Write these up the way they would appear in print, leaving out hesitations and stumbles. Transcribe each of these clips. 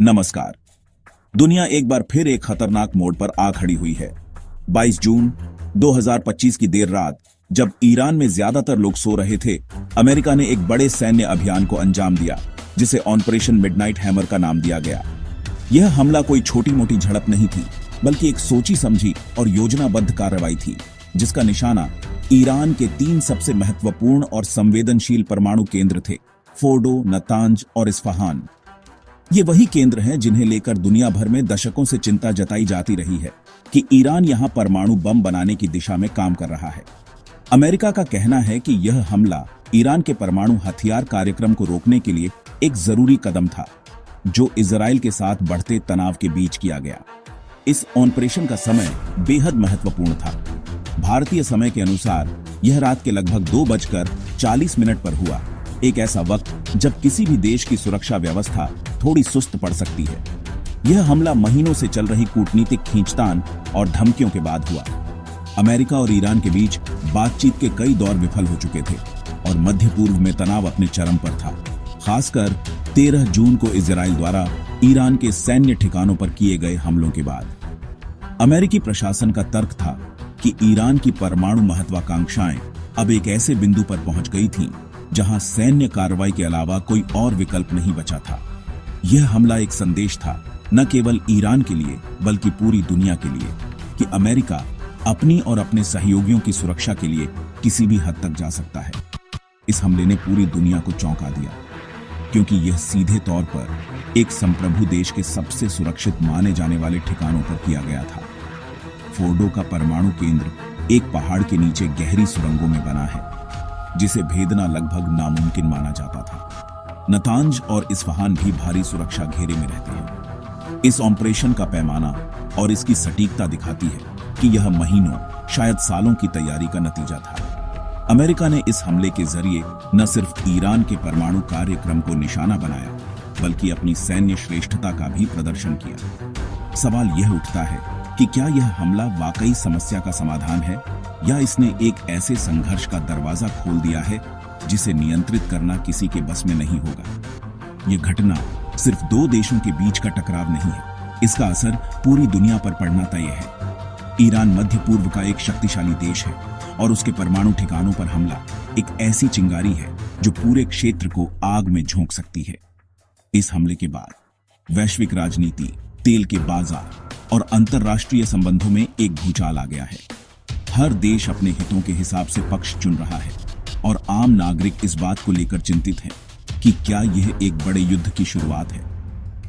नमस्कार। दुनिया एक बार फिर एक खतरनाक मोड़ पर आ खड़ी हुई है। 22 जून 2025 की देर रात, जब ईरान में ज्यादातर लोग सो रहे थे, अमेरिका ने एक बड़े सैन्य अभियान को अंजाम दिया, जिसे ऑपरेशन मिडनाइट हैमर का नाम दिया गया। यह हमला कोई छोटी मोटी झड़प नहीं थी, बल्कि एक सोची समझी और योजनाबद्ध कार्रवाई थी, जिसका निशाना ईरान के 3 सबसे महत्वपूर्ण और संवेदनशील परमाणु केंद्र थे: फोर्डो, नतांज और इस्फहान। ये वही केंद्र हैं जिन्हें लेकर दुनिया भर में दशकों से चिंता जताई जाती रही है कि ईरान यहां परमाणु बम बनाने की दिशा में काम कर रहा है। अमेरिका का कहना है कि यह हमला ईरान के परमाणु हथियार कार्यक्रम को रोकने के लिए एक जरूरी कदम था, जो इजराइल के साथ बढ़ते तनाव के बीच किया गया। इस ऑपरेशन का समय बेहद महत्वपूर्ण था। भारतीय समय के अनुसार यह रात के लगभग 2:40 पर हुआ, एक ऐसा वक्त जब किसी भी देश की सुरक्षा व्यवस्था थोड़ी सुस्त पड़ सकती है। यह हमला महीनों से चल रही कूटनीतिक खींचतान और धमकियों के बाद हुआ। अमेरिका और ईरान के बीच बातचीत के कई दौर विफल हो चुके थे और मध्य पूर्व में तनाव अपने चरम पर था, खासकर 13 जून को इजराइल द्वारा ईरान के सैन्य ठिकानों पर किए गए हमलों के बाद। अमेरिकी प्रशासन का तर्क था कि ईरान की परमाणु महत्वाकांक्षाएं अब एक ऐसे बिंदु पर पहुंच गई थीं जहां सैन्य कार्रवाई के अलावा कोई और विकल्प नहीं बचा था। यह हमला एक संदेश था, न केवल ईरान के लिए बल्कि पूरी दुनिया के लिए, कि अमेरिका अपनी और अपने सहयोगियों की सुरक्षा के लिए किसी भी हद तक जा सकता है। इस हमले ने पूरी दुनिया को चौंका दिया, क्योंकि यह सीधे तौर पर एक संप्रभु देश के सबसे सुरक्षित माने जाने वाले ठिकानों पर किया गया था। फोर्डो का परमाणु केंद्र एक पहाड़ के नीचे गहरी सुरंगों में बना है, जिसे भेदना लगभग नामुमकिन माना जाता था। नतांज और इस्फहान भी भारी सुरक्षा घेरे में रहते हैं। इस ऑपरेशन का पैमाना और इसकी सटीकता दिखाती है कि यह महीनों, शायद सालों की तैयारी का नतीजा था। अमेरिका ने इस हमले के जरिए न सिर्फ ईरान के परमाणु कार्यक्रम को निशाना बनाया, बल्कि अपनी सैन्य श्रेष्ठता का भी प्रदर्शन किया। सवाल यह उठता है कि क्या यह हमला वाकई समस्या का समाधान है, या इसने एक ऐसे संघर्ष का दरवाजा खोल दिया है जिसे नियंत्रित करना किसी के बस में नहीं होगा। यह घटना सिर्फ 2 देशों के बीच का टकराव नहीं है, इसका असर पूरी दुनिया पर पड़ना तय है। ईरान मध्य पूर्व का एक शक्तिशाली देश है और उसके परमाणु ठिकानों पर हमला एक ऐसी चिंगारी है जो पूरे क्षेत्र को आग में झोंक सकती है। इस हमले के बाद वैश्विक राजनीति, तेल के बाजार और अंतर्राष्ट्रीय संबंधों में एक भूचाल आ गया है। हर देश अपने हितों के हिसाब से पक्ष चुन रहा है और आम नागरिक इस बात को लेकर चिंतित है कि क्या यह एक बड़े युद्ध की शुरुआत है।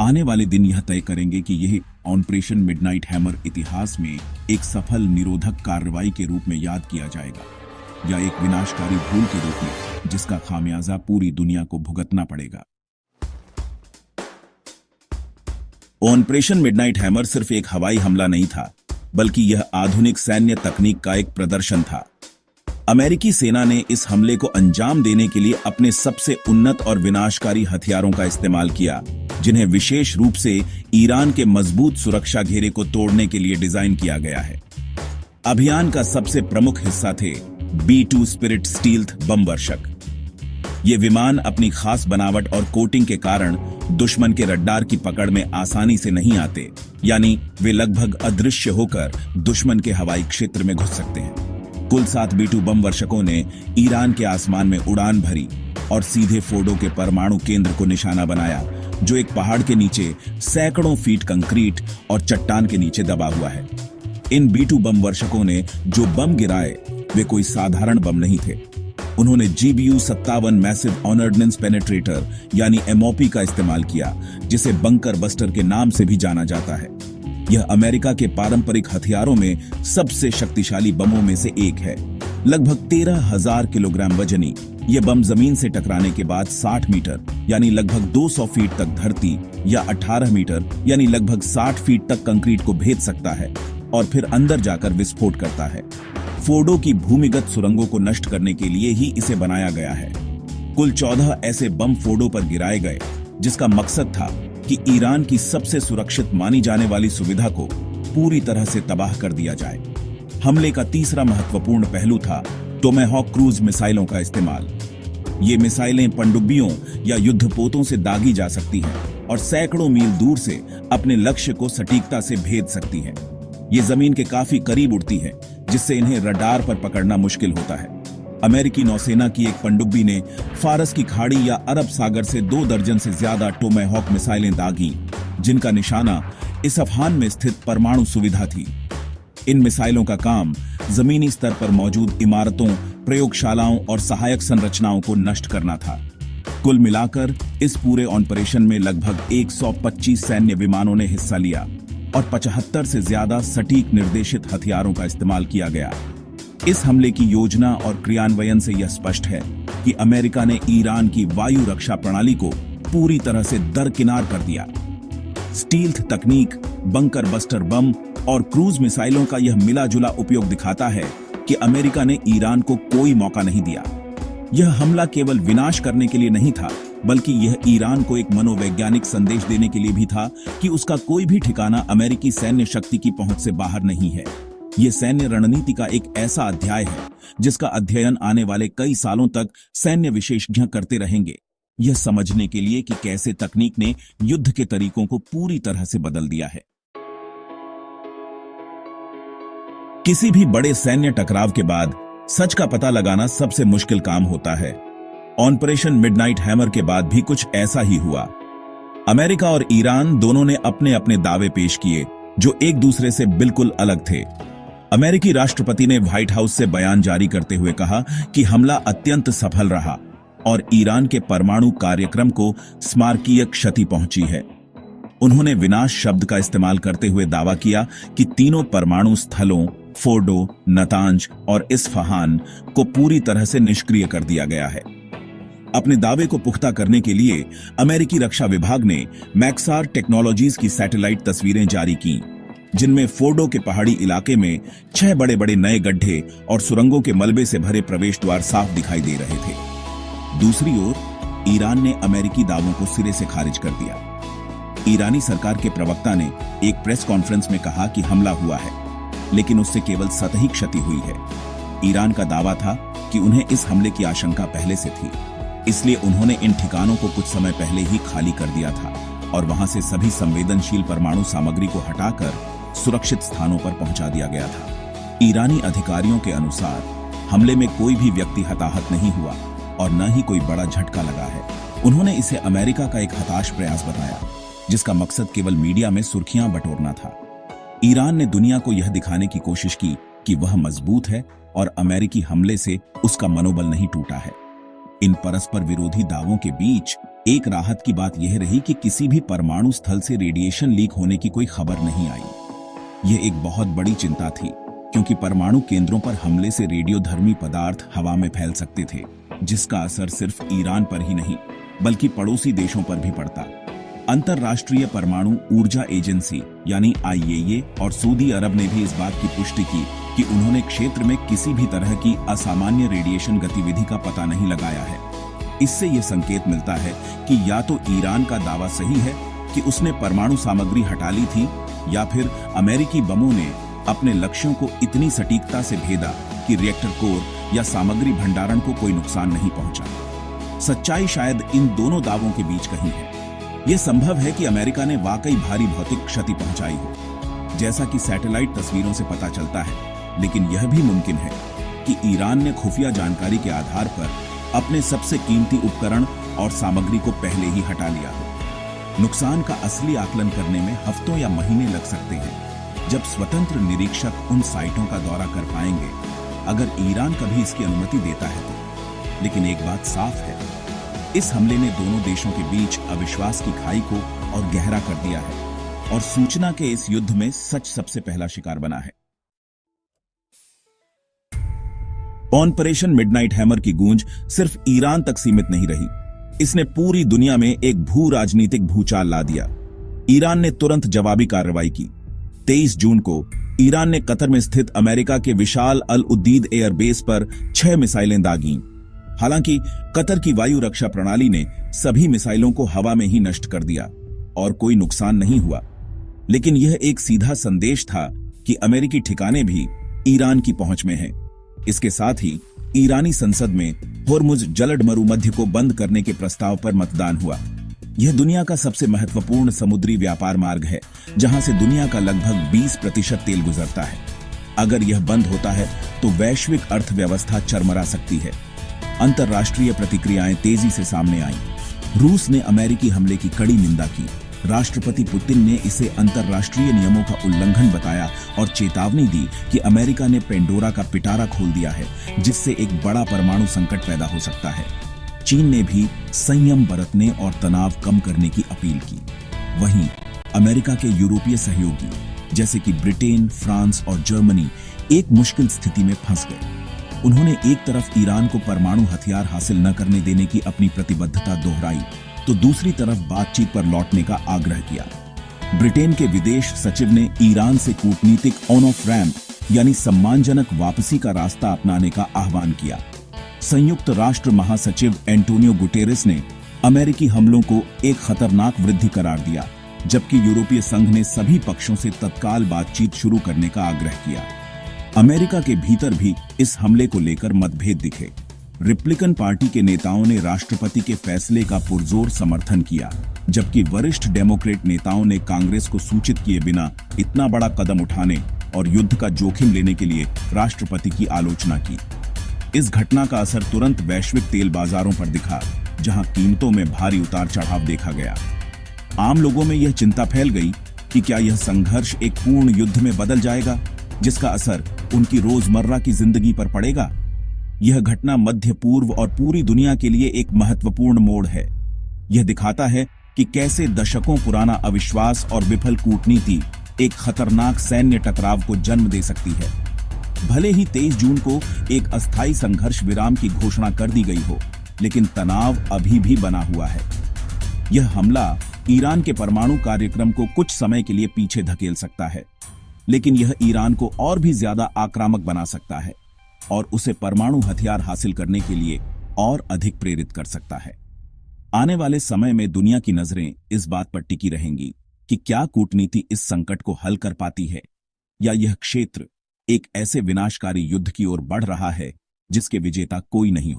आने वाले दिन यह तय करेंगे कि यह ऑपरेशन मिडनाइट हैमर इतिहास में एक सफल निरोधक कार्रवाई के रूप में याद किया जाएगा, या एक विनाशकारी भूल के रूप में जिसका खामियाजा पूरी दुनिया को भुगतना पड़ेगा। ऑपरेशन मिडनाइट हैमर सिर्फ एक हवाई हमला नहीं था, बल्कि यह आधुनिक सैन्य तकनीक का एक प्रदर्शन था। अमेरिकी सेना ने इस हमले को अंजाम देने के लिए अपने सबसे उन्नत और विनाशकारी हथियारों का इस्तेमाल किया, जिन्हें विशेष रूप से ईरान के मजबूत सुरक्षा घेरे को तोड़ने के लिए डिजाइन किया गया है। अभियान का सबसे प्रमुख हिस्सा थे B-2 स्पिरिट स्टील्थ बम वर्षक। ये विमान अपनी खास बनावट और कोटिंग के कारण दुश्मन के रडार की पकड़ में आसानी से नहीं आते, यानी वे लगभग अदृश्य होकर दुश्मन के हवाई क्षेत्र में घुस सकते हैं। कुल 7 B-2 बम वर्षकों ने ईरान के आसमान में उड़ान भरी और सीधे फोर्डो के परमाणु केंद्र को निशाना बनाया, जो एक पहाड़ के नीचे सैकड़ों फीट कंक्रीट और चट्टान के नीचे दबा हुआ है। इन B-2 बम वर्षकों ने जो बम गिराए, वे कोई साधारण बम नहीं थे। उन्होंने GBU-57 मैसिव ऑर्डिनेंस पेनेट्रेटर यानी MOP का इस्तेमाल किया, जिसे बंकर बस्टर के नाम से भी जाना जाता है। यह अमेरिका के पारंपरिक हथियारों में सबसे शक्तिशाली बमों में से एक है। लगभग 13,000 किलोग्राम वजनी यह बम जमीन से टकराने के बाद 60 मीटर यानी लगभग 200 फीट तक धरती, या 18 मीटर यानी लगभग 60 फीट तक कंक्रीट को भेद सकता है और फिर अंदर जाकर विस्फोट करता है। फोर्डो की भूमिगत सुरंगों को नष्ट करने के लिए ही इसे बनाया गया है। कुल 14 ऐसे बम फोर्डो पर गिराए गए, जिसका मकसद था कि ईरान की सबसे सुरक्षित मानी जाने वाली सुविधा को पूरी तरह से तबाह कर दिया जाए। हमले का तीसरा महत्वपूर्ण पहलू था टोमैहॉक क्रूज मिसाइलों का इस्तेमाल। ये मिसाइलें पनडुब्बियों या युद्धपोतों से दागी जा सकती हैं और सैकड़ों मील दूर से अपने लक्ष्य को सटीकता से भेद सकती है। ये जमीन के काफी करीब उड़ती है, जिससे इन्हें रडार पर पकड़ना मुश्किल होता है। अमेरिकी नौसेना की एक पनडुब्बी ने फारस की खाड़ी या अरब सागर से 2 दर्जन से ज्यादा टोमैहॉक मिसाइलें दागी, जिनका निशाना इस अफहान में स्थित परमाणु सुविधा थी। इन मिसाइलों का काम जमीनी स्तर पर मौजूद इमारतों, प्रयोगशालाओं और सहायक संरचनाओं को नष्ट करना था। कुल मिलाकर इस पूरे ऑपरेशन में लगभग 125 सैन्य विमानों ने हिस्सा लिया और 75 से ज्यादा सटीक निर्देशित हथियारों का इस्तेमाल किया गया। इस हमले की योजना और क्रियान्वयन से यह स्पष्ट है कि अमेरिका ने ईरान की वायु रक्षा प्रणाली को पूरी तरह से दरकिनार कर दिया। स्टील्थ तकनीक, बंकर बस्टर बम और क्रूज मिसाइलों का यह मिला जुला उपयोग दिखाता है कि अमेरिका ने ईरान को कोई मौका नहीं दिया। यह हमला केवल विनाश करने के लिए नहीं था, बल्कि यह ईरान को एक मनोवैज्ञानिक संदेश देने के लिए भी था कि उसका कोई भी ठिकाना अमेरिकी सैन्य शक्ति की पहुंच से बाहर नहीं है। यह सैन्य रणनीति का एक ऐसा अध्याय है जिसका अध्ययन आने वाले कई सालों तक सैन्य विशेषज्ञ करते रहेंगे, यह समझने के लिए कि कैसे तकनीक ने युद्ध के तरीकों को पूरी तरह से बदल दिया है। किसी भी बड़े सैन्य टकराव के बाद सच का पता लगाना सबसे मुश्किल काम होता है। ऑपरेशन मिडनाइट हैमर के बाद भी कुछ ऐसा ही हुआ। अमेरिका और ईरान दोनों ने अपने अपने दावे पेश किए जो एक दूसरे से बिल्कुल अलग थे। अमेरिकी राष्ट्रपति ने व्हाइट हाउस से बयान जारी करते हुए कहा कि हमला अत्यंत सफल रहा और ईरान के परमाणु कार्यक्रम को स्मारकीय क्षति पहुंची है। उन्होंने विनाश शब्द का इस्तेमाल करते हुए दावा किया कि तीनों परमाणु स्थलों फोर्डो, नतांज और इस्फहान को पूरी तरह से निष्क्रिय कर दिया गया है। अपने दावे को पुख्ता करने के लिए अमेरिकी रक्षा विभाग ने मैक्सार टेक्नोलॉजीज की सैटेलाइट तस्वीरें जारी की, जिनमें फोर्डो के पहाड़ी इलाके में 6 बड़े-बड़े नए गड्ढे और सुरंगों के मलबे से भरे प्रवेश द्वार साफ दिखाई दे रहे थे। दूसरी ओर ईरान ने अमेरिकी दावों को सिरे से खारिज कर दिया। ईरानी सरकार के प्रवक्ता ने एक प्रेस कॉन्फ्रेंस में कहा कि हमला हुआ है, लेकिन उससे केवल सतही क्षति हुई है। ईरान का दावा था कि उन्हें इस हमले की आशंका पहले से थी, इसलिए उन्होंने इन ठिकानों को कुछ समय पहले ही खाली कर दिया था और वहां से सभी संवेदनशील परमाणु सामग्री को हटाकर सुरक्षित स्थानों पर पहुंचा दिया गया था। ईरानी अधिकारियों के अनुसार हमले में कोई भी व्यक्ति हताहत नहीं हुआ और न ही कोई बड़ा झटका लगा है। उन्होंने इसे अमेरिका का एक हताश प्रयास बताया, जिसका मकसद केवल मीडिया में सुर्खियां बटोरना था। ईरान ने दुनिया को यह दिखाने की कोशिश की कि वह मजबूत है और अमेरिकी हमले से उसका मनोबल नहीं टूटा है। इन परस्पर विरोधी दावों के बीच एक राहत की बात यह रही कि किसी भी परमाणु स्थल से रेडिएशन लीक होने की कोई खबर नहीं आई। यह एक बहुत बड़ी चिंता थी, क्योंकि परमाणु केंद्रों पर हमले से रेडियोधर्मी पदार्थ हवा में फैल सकते थे, जिसका असर सिर्फ ईरान पर ही नहीं बल्कि पड़ोसी देशों पर भी पड़ता। अंतर्राष्ट्रीय परमाणु ऊर्जा एजेंसी यानी IAEA और सऊदी अरब ने भी इस बात की पुष्टि की कि उन्होंने क्षेत्र में किसी भी तरह की असामान्य रेडिएशन गतिविधि का पता नहीं लगाया है। इससे यह संकेत मिलता है कि या तो ईरान का दावा सही है कि उसने परमाणु सामग्री हटा ली थी, या फिर अमेरिकी बमों ने अपने लक्ष्यों को इतनी सटीकता से भेदा कि रिएक्टर कोर या सामग्री भंडारण को कोई नुकसान नहीं पहुंचा। सच्चाई शायद इन दोनों दावों के बीच कहीं है। यह संभव है कि अमेरिका ने वाकई भारी भौतिक क्षति पहुंचाई हो, जैसा कि सैटेलाइट तस्वीरों से पता चलता है, लेकिन यह भी मुमकिन है कि ईरान ने खुफिया जानकारी के आधार पर अपने सबसे कीमती उपकरण और सामग्री को पहले ही हटा लिया हो। नुकसान का असली आकलन करने में हफ्तों या महीने लग सकते हैं, जब स्वतंत्र निरीक्षक उन साइटों का दौरा कर पाएंगे, अगर ईरान कभी इसकी अनुमति देता है तो। लेकिन एक बात साफ है, इस हमले ने दोनों देशों के बीच अविश्वास की खाई को और गहरा कर दिया है, और सूचना के इस युद्ध में सच सबसे पहला शिकार बना है। ऑपरेशन मिडनाइट हैमर की गूंज सिर्फ ईरान तक सीमित नहीं रही, इसने पूरी दुनिया में एक भू राजनीतिक भूचाल ला दिया। ईरान ने तुरंत जवाबी कार्रवाई की। 23 जून को ईरान ने कतर में स्थित अमेरिका के विशाल अल उद्दीद एयरबेस पर 6 मिसाइलें दागीं। हालांकि कतर की वायु रक्षा प्रणाली ने सभी मिसाइलों को हवा में ही नष्ट कर दिया और कोई नुकसान नहीं हुआ, लेकिन यह एक सीधा संदेश था कि अमेरिकी ठिकाने भी ईरान की पहुंच में हैं। इसके साथ ही ईरानी संसद में होर्मुज जलद मरुमध्य को बंद करने के प्रस्ताव पर मतदान हुआ। यह दुनिया का सबसे महत्वपूर्ण समुद्री व्यापार मार्ग है, जहां से दुनिया का लगभग 20% तेल गुजरता है। अगर यह बंद होता है तो वैश्विक अर्थव्यवस्था चरमरा सकती है। अंतर्राष्ट्रीय प्रतिक्रियाएं तेजी से सामने आईं। रूस ने अमेरिकी हमले की कड़ी निंदा की। राष्ट्रपति पुतिन ने इसे अंतर्राष्ट्रीय नियमों का उल्लंघन बताया और चेतावनी दी कि अमेरिका ने पेंडोरा का पिटारा खोल दिया है, जिससे एक बड़ा परमाणु संकट पैदा हो सकता है। चीन ने भी संयम बरतने और तनाव कम करने की अपील की। वहीं अमेरिका के यूरोपीय सहयोगी जैसे कि ब्रिटेन, फ्रांस और जर्मनी एक मुश्किल स्थिति में फंस गए। उन्होंने एक तरफ ईरान को परमाणु हथियार हासिल न करने देने की अपनी प्रतिबद्धता दोहराई, तो दूसरी तरफ बातचीत पर लौटने का आग्रह किया। ब्रिटेन के विदेश सचिव ने ईरान से कूटनीतिक ऑन ऑफ रैम्प यानी सम्मानजनक वापसी का रास्ता अपनाने का आह्वान किया। संयुक्त राष्ट्र महासचिव एंटोनियो गुटेरेस ने अमेरिकी हमलों को एक खतरनाक वृद्धि करार दिया, जबकि यूरोपीय संघ ने सभी पक्षों से तत्काल बातचीत शुरू करने का आग्रह किया। अमेरिका के भीतर भी इस हमले को लेकर मतभेद दिखे। रिपब्लिकन पार्टी के नेताओं ने राष्ट्रपति के फैसले का पुरजोर समर्थन किया, जबकि वरिष्ठ डेमोक्रेट नेताओं ने कांग्रेस को सूचित किए बिना इतना बड़ा कदम उठाने और युद्ध का जोखिम लेने के लिए राष्ट्रपति की आलोचना की। इस घटना का असर तुरंत वैश्विक तेल बाजारों पर दिखा, जहां कीमतों में भारी उतार चढ़ाव देखा गया। आम लोगों में यह चिंता फैल गई कि क्या यह संघर्ष एक पूर्ण युद्ध में बदल जाएगा, जिसका असर उनकी रोजमर्रा की जिंदगी पर पड़ेगा। यह घटना मध्य पूर्व और पूरी दुनिया के लिए एक महत्वपूर्ण मोड़ है। यह दिखाता है कि कैसे दशकों पुराना अविश्वास और विफल कूटनीति एक खतरनाक सैन्य टकराव को जन्म दे सकती है। भले ही 23 जून को एक अस्थायी संघर्ष विराम की घोषणा कर दी गई हो, लेकिन तनाव अभी भी बना हुआ है। यह हमला ईरान के परमाणु कार्यक्रम को कुछ समय के लिए पीछे धकेल सकता है, लेकिन यह ईरान को और भी ज्यादा आक्रामक बना सकता है और उसे परमाणु हथियार हासिल करने के लिए और अधिक प्रेरित कर सकता है। आने वाले समय में दुनिया की नजरें इस बात पर टिकी रहेंगी कि क्या कूटनीति इस संकट को हल कर पाती है, या यह क्षेत्र एक ऐसे विनाशकारी युद्ध की ओर बढ़ रहा है जिसके विजेता कोई नहीं हो।